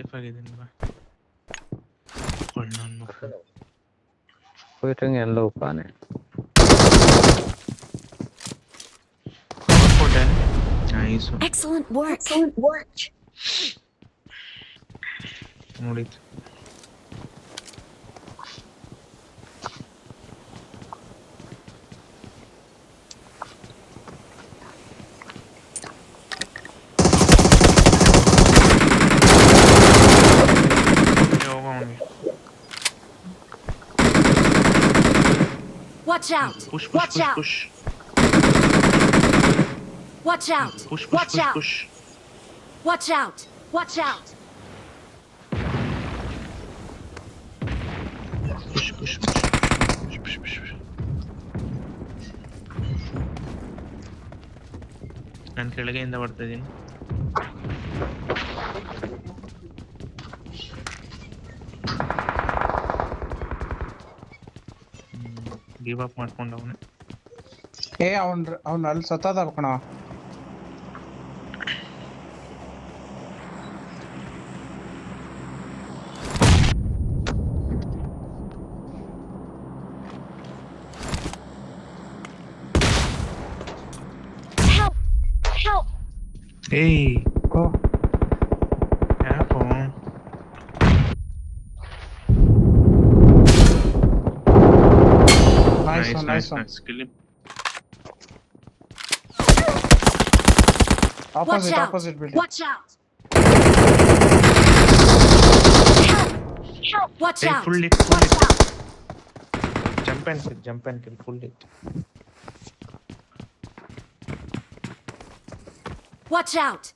Safe ಆಗಿದ್ದೀನಿ ಬಾ ನನ್ನ ಮಕ್ಕಳು Waiting yellow pane. Nice. Excellent work. ನೋಡಿದ್ದು Watch out. Push. Watch out. Watch out. Push. Watch out. Watch out. Push. ನಾನು ಕೆಳಗೆಯಿಂದ ಬರ್ತಾ ಇದ್ದೀನಿ ಗಿವ್ ಅಪ್ ಮಾಡ್ಕೊಂಡು ಅವನೇ ಅವ್ನು ಅಲ್ಲಿ ಸತ್ತದ ಕಣ ಏಯ್ ಯಾಕೋ nice one. Kill him. Opposite building. Watch out. Help. Watch Hey, out. full lit. Watch out. Jump and kill full lit. Watch out.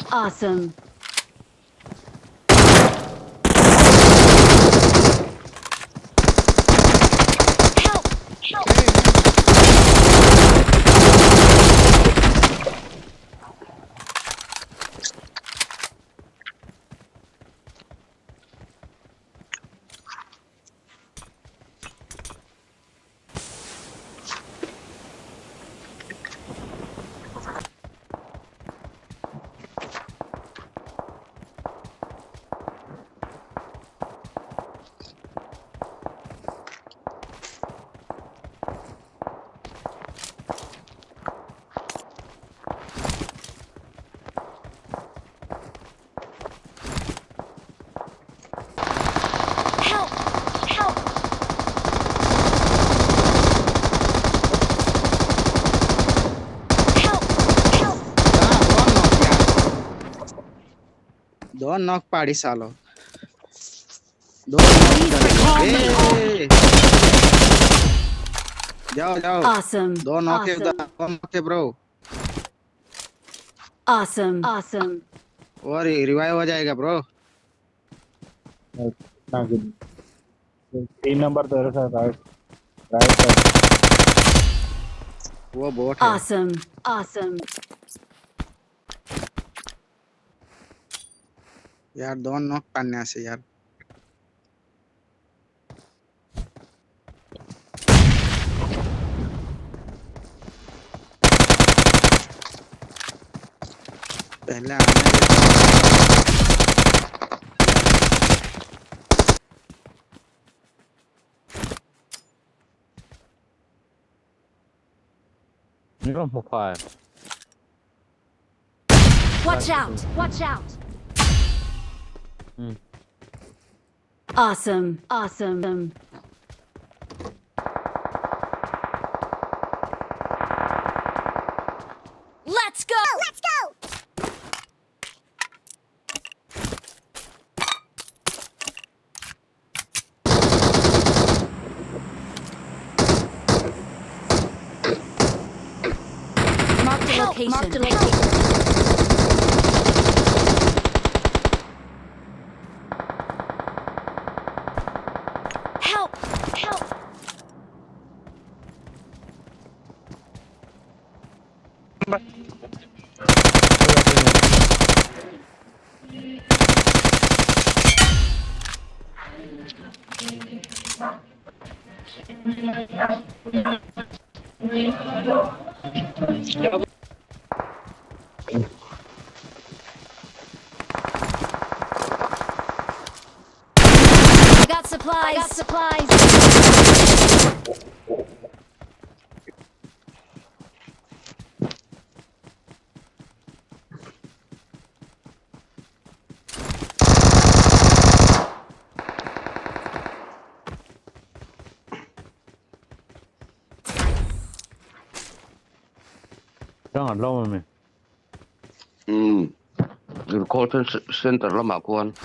Awesome. दो नॉक पाड़ी सालो दो जाओ Awesome. दो नॉक है ब्रो Awesome. और रिवाइव हो जाएगा ब्रो 3 नंबर तेरे साथ राइट वो बोट है Awesome. यार दो नॉक करने से यार पहले आने No more fire. Watch out. Awesome. Let's go. Mark the location. Help. Pak. Coba sini. I got supplies. I got supplies. Jangan lama nih. Di call center lama kuan.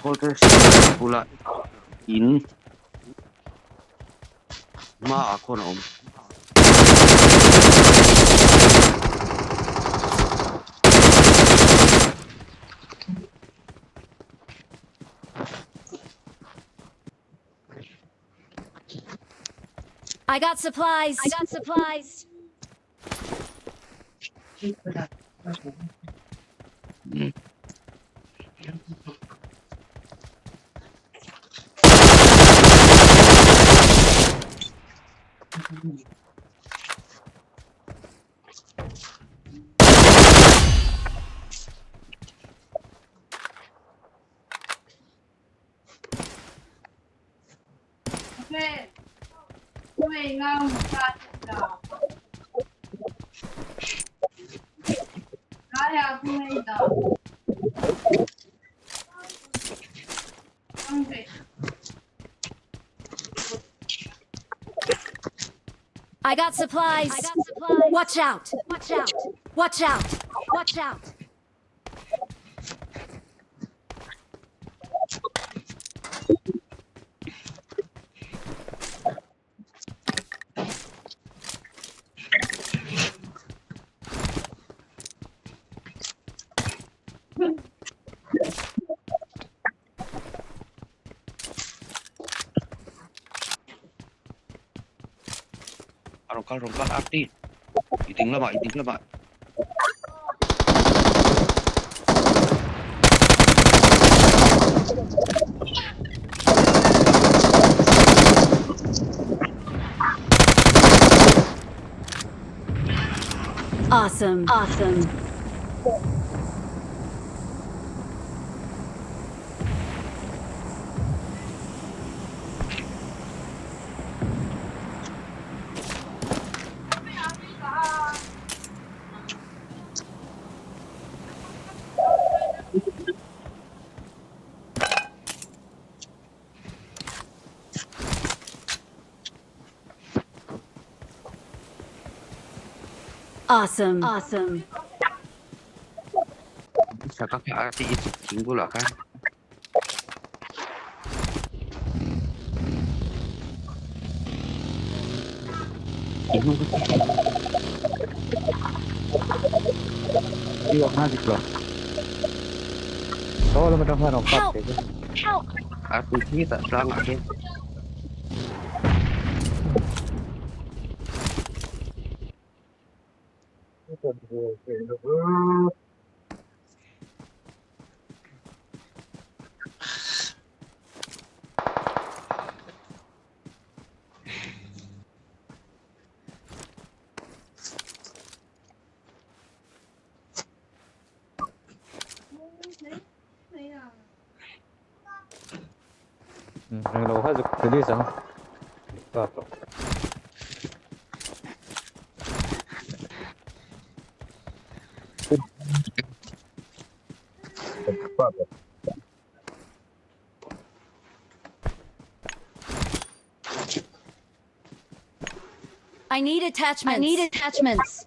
Call center pula in. Ma ako na I got supplies. I got supplies. I got supplies. I got supplies. Watch out. Watch out. Watch out. Watch out. rongkal arti. Iting lama. Awesome. Awesome. Awesome. Awesome. Bisa kakek arti itu tinggal lah kan. Iya, nanti lah. Kalau macam mana Help. empat itu. Help. Arti kita selamat ya. Yang lawa juga tadi sama. Apa? I need attachments. I need attachments.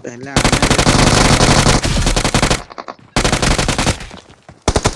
पहले आने